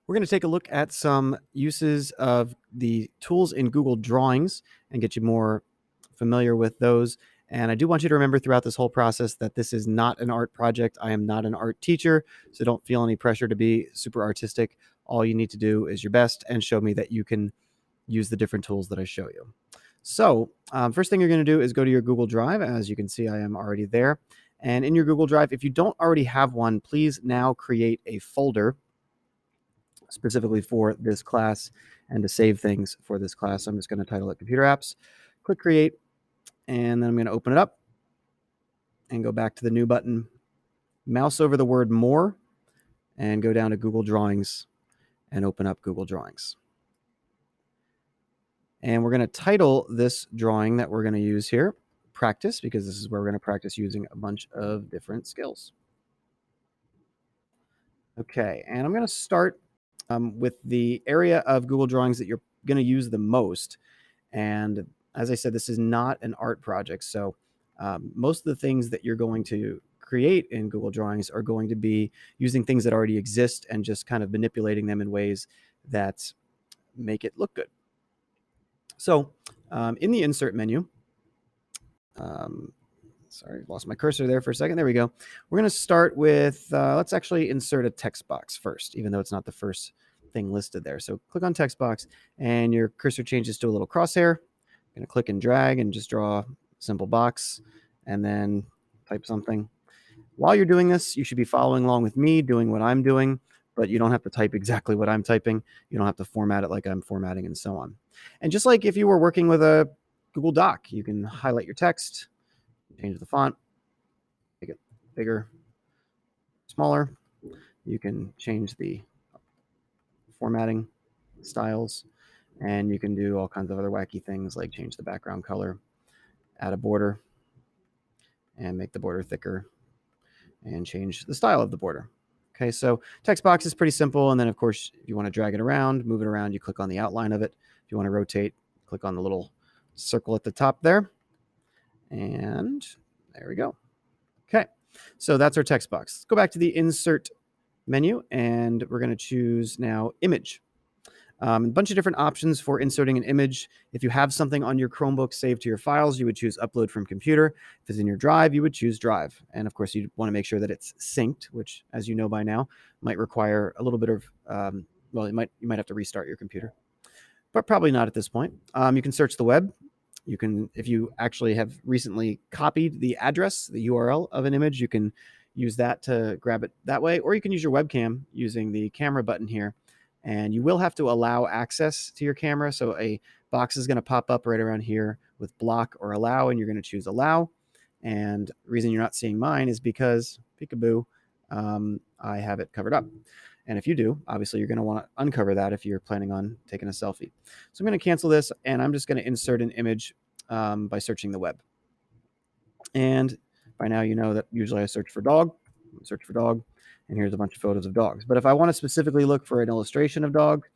We're going to take a look at some uses of the tools in Google Drawings and get you more familiar with those. And I do want you to remember throughout this whole process that this is not an art project. I am not an art teacher, so don't feel any pressure to be super artistic. All you need to do is your best and show me that you can use the different tools that I show you. So first thing you're going to do is go to your Google Drive. As you can see, I am already there. And in your Google Drive, if you don't already have one, please now create a folder specifically for this class and to save things for this class. So I'm just going to title it Computer Apps, click Create, and then I'm going to open it up and go back to the New button, mouse over the word More, and go down to Google Drawings and open up Google Drawings. And we're going to title this drawing that we're going to use here Practice, because this is where we're going to practice using a bunch of different skills. Okay, and I'm going to start with the area of Google Drawings that you're going to use the most. And as I said, this is not an art project. So most of the things that you're going to create in Google Drawings are going to be using things that already exist and just kind of manipulating them in ways that make it look good. So in the Insert menu, sorry, lost my cursor there for a second. There we go. We're going to start with, let's actually insert a text box first, even though it's not the first thing listed there. So click on text box and your cursor changes to a little crosshair. I'm going to click and drag and just draw a simple box and then type something. While you're doing this, you should be following along with me doing what I'm doing, but you don't have to type exactly what I'm typing. You don't have to format it like I'm formatting and so on. And just like if you were working with a Google Doc, you can highlight your text, change the font, make it bigger, smaller. You can change the formatting styles, and you can do all kinds of other wacky things like change the background color, add a border, and make the border thicker, and change the style of the border. Okay, so text box is pretty simple. And then, of course, if you want to drag it around, move it around, you click on the outline of it. If you want to rotate, click on the little circle at the top there. And there we go. Okay, so that's our text box. Let's go back to the Insert menu, and we're going to choose now Image. A bunch of different options for inserting an image. If you have something on your Chromebook saved to your files, you would choose Upload from Computer. If it's in your Drive, you would choose Drive. And of course, you want to make sure that it's synced, which, as you know by now, might require a little bit of, well, you might have to restart your computer, but probably not at this point. You can search the web. You can, if you actually have recently copied the address, the URL of an image, you can use that to grab it that way, or you can use your webcam using the camera button here. And you will have to allow access to your camera. So a box is going to pop up right around here with block or allow, and you're going to choose allow. And the reason you're not seeing mine is because, peekaboo, I have it covered up. And if you do, obviously you're going to want to uncover that if you're planning on taking a selfie. So I'm going to cancel this, and I'm just going to insert an image by searching the web. And by now you know that usually I search for dog, and here's a bunch of photos of dogs. But if I want to specifically look for an illustration of dog,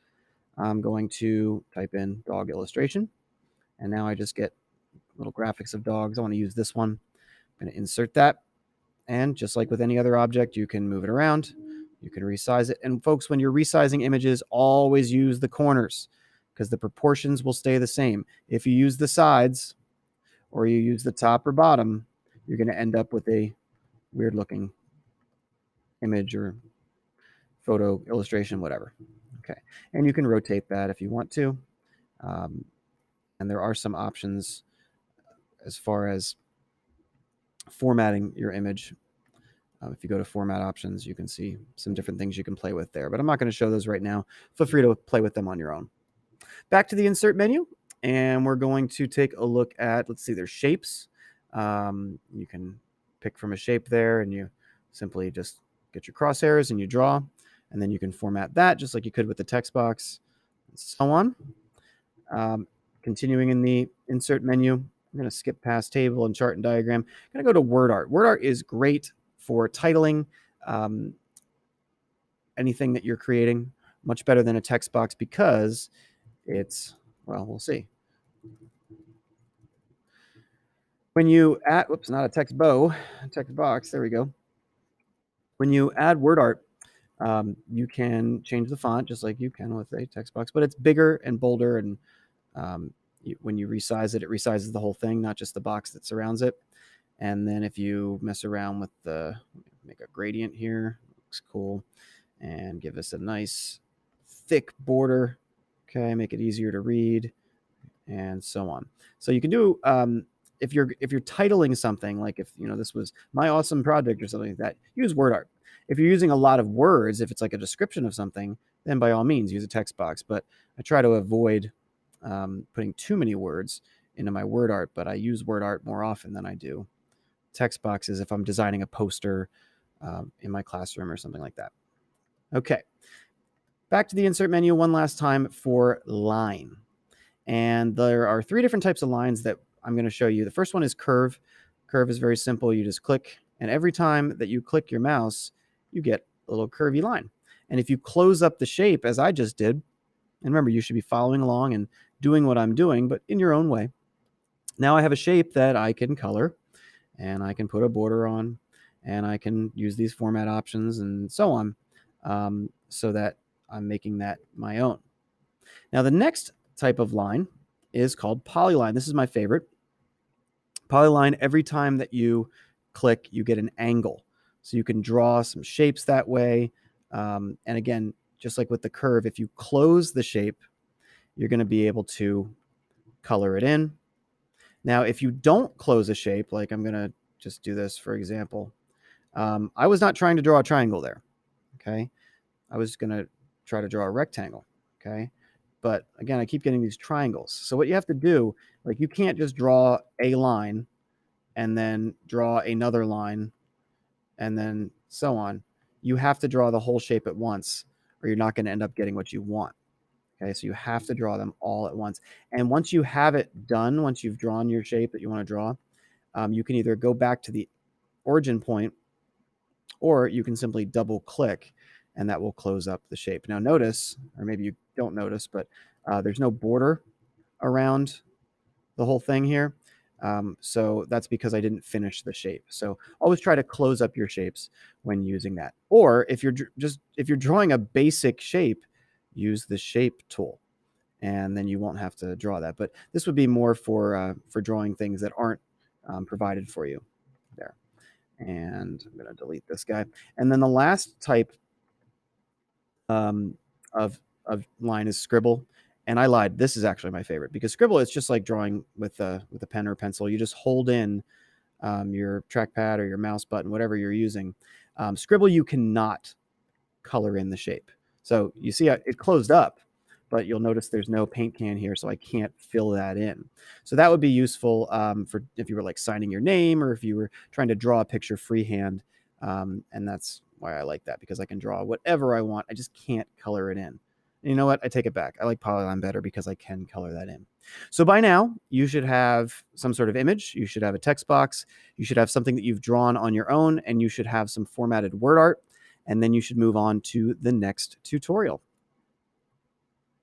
I'm going to type in dog illustration. And now I just get little graphics of dogs. I want to use this one. I'm going to insert that. And just like with any other object, you can move it around. You can resize it. And folks, when you're resizing images, always use the corners because the proportions will stay the same. If you use the sides or you use the top or bottom, you're going to end up with a weird looking image or photo, illustration, whatever. Okay, and you can rotate that if you want to. And there are some options as far as formatting your image. If you go to format options, you can see some different things you can play with there, but I'm not going to show those right now. Feel free to play with them on your own. Back to the Insert menu, and we're going to take a look at, let's see, there's shapes. You can pick from a shape there, and you simply just get your crosshairs and you draw, and then you can format that just like you could with the text box, and so on. Continuing in the Insert menu, I'm going to skip past Table and Chart and Diagram. I'm going to go to Word Art. Word Art is great for titling anything that you're creating, much better than a text box because it's, well, we'll see. When you add, not a text box, there we go. When you add Word Art, You can change the font just like you can with a text box, but it's bigger and bolder, and when you resize it, it resizes the whole thing, not just the box that surrounds it. And then if you mess around with make a gradient here, looks cool, and give us a nice thick border. Okay, make it easier to read, and so on. So you can do if you're titling something, like if this was my awesome project or something like that, use word art. If you're using a lot of words, if it's like a description of something, then by all means use a text box. But I try to avoid putting too many words into my word art, but I use word art more often than I do text boxes if I'm designing a poster in my classroom or something like that. Okay, back to the insert menu one last time for line. And there are 3 different types of lines that I'm going to show you. The first one is curve. Curve is very simple. You just click, and every time that you click your mouse, you get a little curvy line. And if you close up the shape, as I just did, and remember, you should be following along and doing what I'm doing, but in your own way. Now I have a shape that I can color, and I can put a border on, and I can use these format options and so on, so that I'm making that my own. Now the next type of line is called polyline. This is my favorite. Polyline, every time that you click, you get an angle. So you can draw some shapes that way. And again, just like with the curve, if you close the shape, you're going to be able to color it in. Now, if you don't close a shape, like I'm going to just do this, for example, I was not trying to draw a triangle there. Okay. I was going to try to draw a rectangle. Okay. But again, I keep getting these triangles. So what you have to do, like you can't just draw a line and then draw another line and then so on. You have to draw the whole shape at once, or you're not going to end up getting what you want. Okay, so you have to draw them all at once. And once you have it done, once you've drawn your shape that you want to draw, you can either go back to the origin point, or you can simply double click and that will close up the shape. Now notice, or maybe you don't notice, but there's no border around the whole thing here. So that's because I didn't finish the shape. So always try to close up your shapes when using that. Or if you're drawing a basic shape, use the shape tool, and then you won't have to draw that. But this would be more for drawing things that aren't provided for you there. And I'm going to delete this guy. And then the last type of line is scribble. And I lied. This is actually my favorite, because scribble is just like drawing with a pen or pencil. You just hold in your trackpad or your mouse button, whatever you're using. Scribble, you cannot color in the shape. So you see it closed up, but you'll notice there's no paint can here, so I can't fill that in. So that would be useful for if you were like signing your name, or if you were trying to draw a picture freehand. And that's why I like that, because I can draw whatever I want. I just can't color it in. And you know what? I take it back. I like polyline better because I can color that in. So by now, you should have some sort of image. You should have a text box. You should have something that you've drawn on your own, and you should have some formatted word art. And then you should move on to the next tutorial.